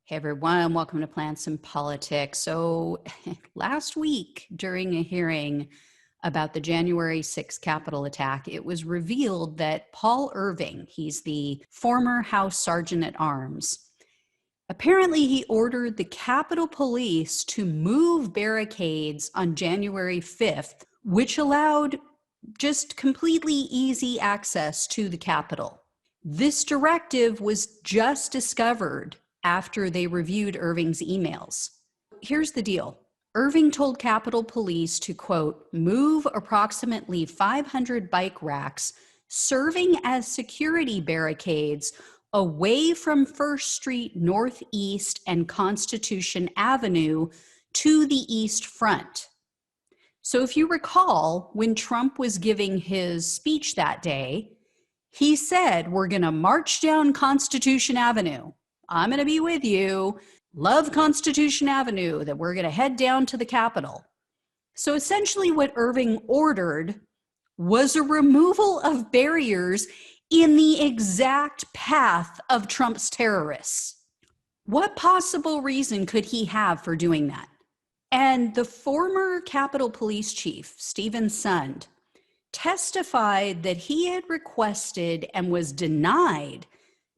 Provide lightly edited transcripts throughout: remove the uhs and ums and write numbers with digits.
Hey everyone, welcome to Plants and Politics. So last week during a hearing about the January 6th Capitol attack, it was revealed that Paul Irving, he's the former House Sergeant at Arms, apparently he ordered the Capitol Police to move barricades on January 5th, which allowed just completely easy access to the Capitol. This directive was just discovered after they reviewed Irving's emails. Here's the deal. Irving told Capitol Police to, quote, move approximately 500 bike racks serving as security barricades away from First Street Northeast and Constitution Avenue to the East Front. So if you recall, when Trump was giving his speech that day, he said, we're going to march down Constitution Avenue. I'm going to be with you. Love Constitution Avenue, that we're going to head down to the Capitol. So essentially what Irving ordered was a removal of barriers in the exact path of Trump's terrorists. What possible reason could he have for doing that? And the former Capitol Police Chief, Stephen Sund, testified that he had requested and was denied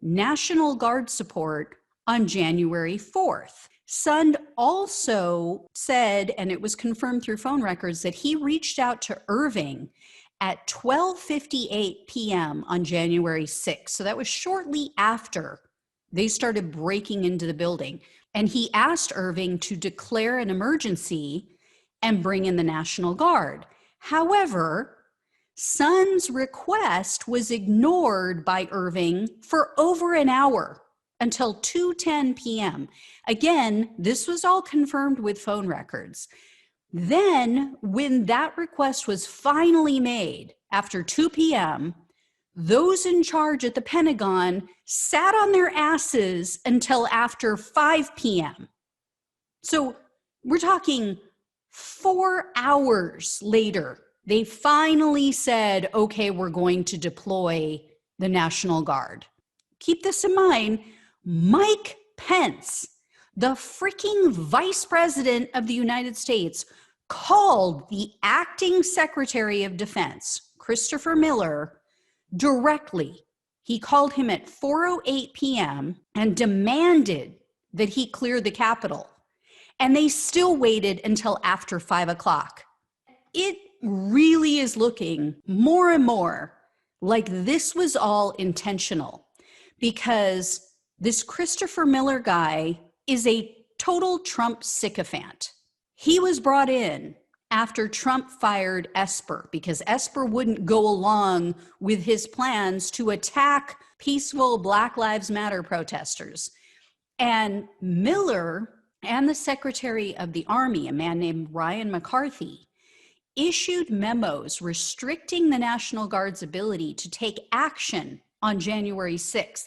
National Guard support on January 4th. Sund also said, and it was confirmed through phone records, that he reached out to Irving at 12:58 p.m. on January 6th. So that was shortly after they started breaking into the building. And he asked Irving to declare an emergency and bring in the National Guard. However, Sund's request was ignored by Irving for over an hour until 2:10 p.m. Again, this was all confirmed with phone records. Then, when that request was finally made after 2 p.m., those in charge at the Pentagon sat on their asses until after 5 p.m. So we're talking 4 hours later. They finally said, okay, we're going to deploy the National Guard. Keep this in mind, Mike Pence, the freaking Vice President of the United States, called the acting Secretary of Defense, Christopher Miller, directly. He called him at 4:08 p.m. and demanded that he clear the Capitol. And they still waited until after 5 o'clock. It really is looking more and more like this was all intentional, because this Christopher Miller guy is a total Trump sycophant. He was brought in after Trump fired Esper because Esper wouldn't go along with his plans to attack peaceful Black Lives Matter protesters. And Miller and the Secretary of the Army, a man named Ryan McCarthy, issued memos restricting the National Guard's ability to take action on January 6th.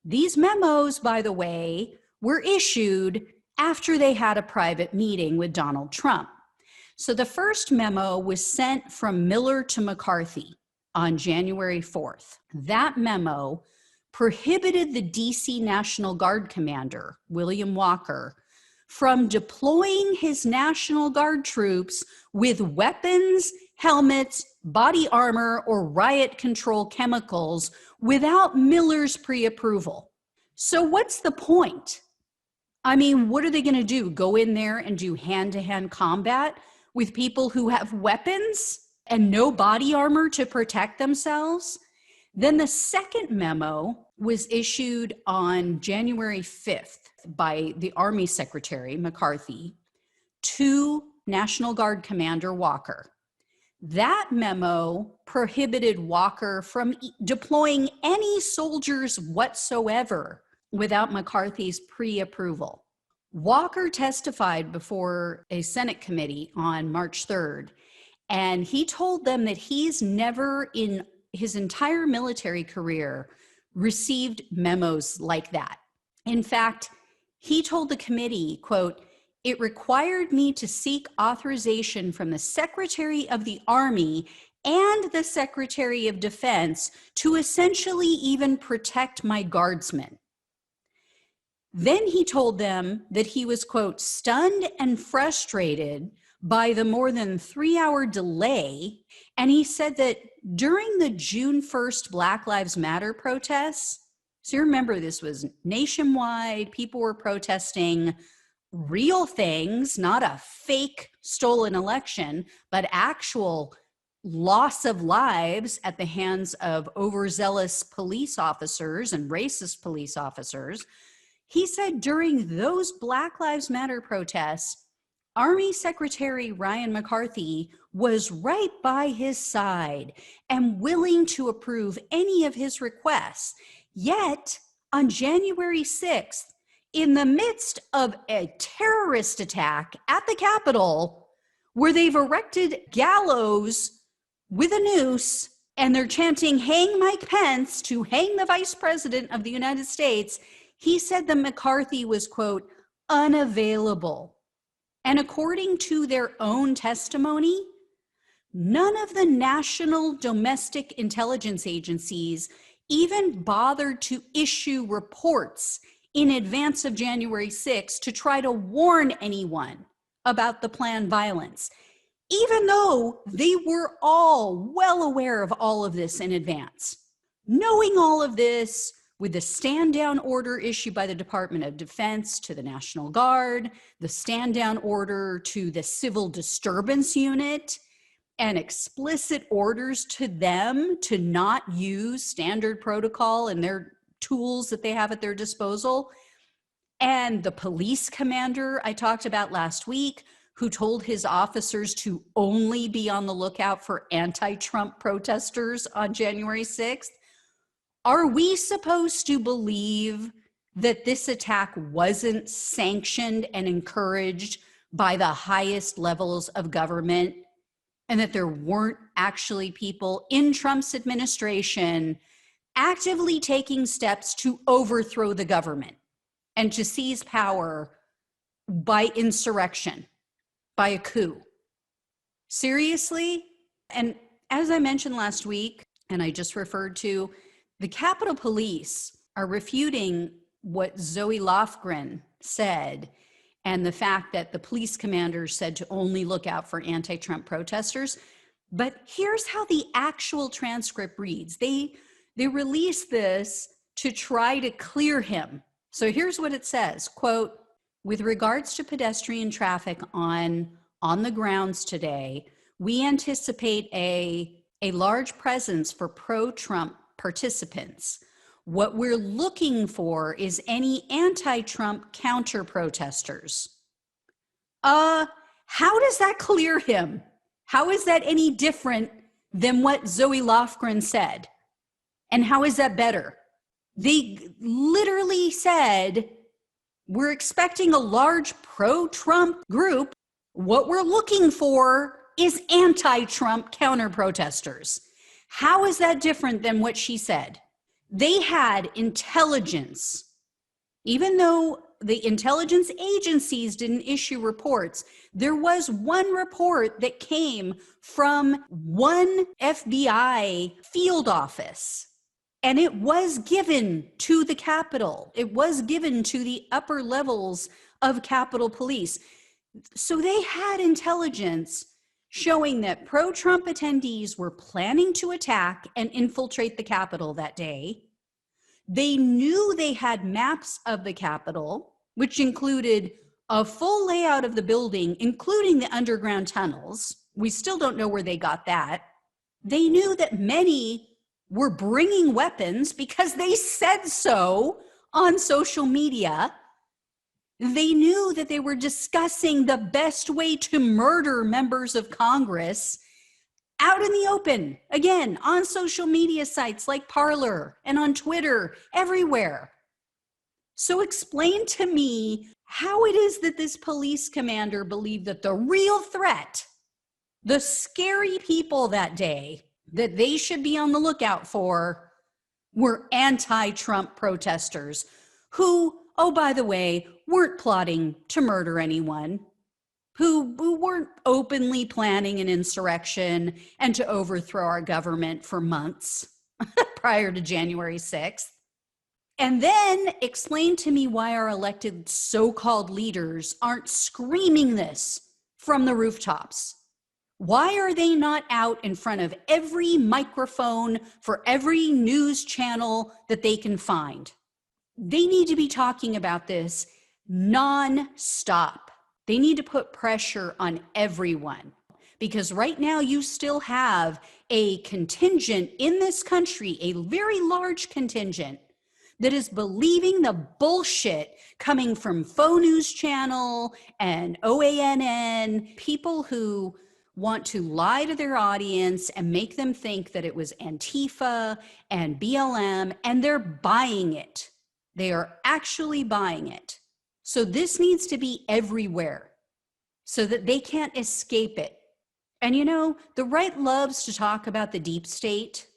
These memos, by the way, were issued after they had a private meeting with Donald Trump. So the first memo was sent from Miller to McCarthy on January 4th. That memo prohibited the DC National Guard commander, William Walker, from deploying his National Guard troops with weapons, helmets, body armor, or riot control chemicals without Miller's pre-approval. So what's the point? I mean, what are they going to do? Go in there and do hand-to-hand combat with people who have weapons and no body armor to protect themselves? Then the second memo was issued on January 5th by the Army Secretary, McCarthy, to National Guard Commander Walker. That memo prohibited Walker from deploying any soldiers whatsoever without McCarthy's pre-approval. Walker testified before a Senate committee on March 3rd, and he told them that he's never in his entire military career received memos like that. In fact, he told the committee, quote, "It required me to seek authorization from the Secretary of the Army and the Secretary of Defense to essentially even protect my guardsmen." Then he told them that he was, quote, stunned and frustrated by the more than 3-hour delay. And he said that during the June 1st Black Lives Matter protests, so you remember this was nationwide, people were protesting real things, not a fake stolen election, but actual loss of lives at the hands of overzealous police officers and racist police officers. He said during those Black Lives Matter protests, Army Secretary Ryan McCarthy was right by his side and willing to approve any of his requests. Yet, on January 6th, in the midst of a terrorist attack at the Capitol, where they've erected gallows with a noose and they're chanting, "Hang Mike Pence," to hang the Vice President of the United States, he said that McCarthy was, quote, unavailable. And according to their own testimony, none of the national domestic intelligence agencies even bothered to issue reports in advance of January 6th to try to warn anyone about the planned violence, even though they were all well aware of all of this in advance. Knowing all of this, with the stand-down order issued by the Department of Defense to the National Guard, the stand-down order to the Civil Disturbance Unit, and explicit orders to them to not use standard protocol and their tools that they have at their disposal, and the police commander I talked about last week, who told his officers to only be on the lookout for anti-Trump protesters on January 6th, are we supposed to believe that this attack wasn't sanctioned and encouraged by the highest levels of government, and that there weren't actually people in Trump's administration actively taking steps to overthrow the government and to seize power by insurrection, by a coup? Seriously? And as I mentioned last week, and I just referred to, the Capitol Police are refuting what Zoe Lofgren said and the fact that the police commander said to only look out for anti-Trump protesters. But here's how the actual transcript reads. They released this to try to clear him. So here's what it says, quote, with regards to pedestrian traffic on the grounds today, we anticipate a large presence for pro-Trump participants. What we're looking for is any anti-Trump counter-protesters. How does that clear him? How is that any different than what Zoe Lofgren said? And how is that better? They literally said, we're expecting a large pro-Trump group. What we're looking for is anti-Trump counter-protesters. How is that different than what she said? They had intelligence. Even though the intelligence agencies didn't issue reports, there was one report that came from one FBI field office, and it was given to the Capitol. It was given to the upper levels of Capitol Police. So they had intelligence showing that pro-Trump attendees were planning to attack and infiltrate the Capitol that day. They knew they had maps of the Capitol, which included a full layout of the building, including the underground tunnels. We still don't know where they got that. They knew that many were bringing weapons because they said so on social media. They knew that they were discussing the best way to murder members of Congress out in the open, again, on social media sites like Parler and on Twitter, everywhere. So explain to me how it is that this police commander believed that the real threat, the scary people that day that they should be on the lookout for, were anti-Trump protesters who, oh, by the way, weren't plotting to murder anyone, who weren't openly planning an insurrection and to overthrow our government for months prior to January 6th. And then explain to me why our elected so-called leaders aren't screaming this from the rooftops. Why are they not out in front of every microphone for every news channel that they can find? They need to be talking about this non-stop. They need to put pressure on everyone, because right now you still have a contingent in this country, a very large contingent, that is believing the bullshit coming from Faux News Channel and OANN, people who want to lie to their audience and make them think that it was Antifa and BLM, and they're buying it. They are actually buying it. So this needs to be everywhere so that they can't escape it. And you know, the right loves to talk about the deep state.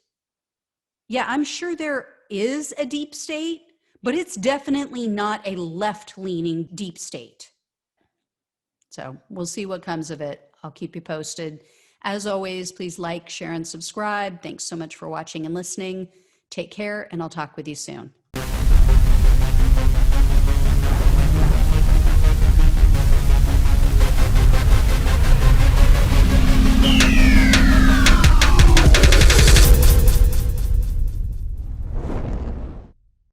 Yeah, I'm sure there is a deep state, but it's definitely not a left-leaning deep state. So we'll see what comes of it. I'll keep you posted. As always, please like, share, and subscribe. Thanks so much for watching and listening. Take care, and I'll talk with you soon.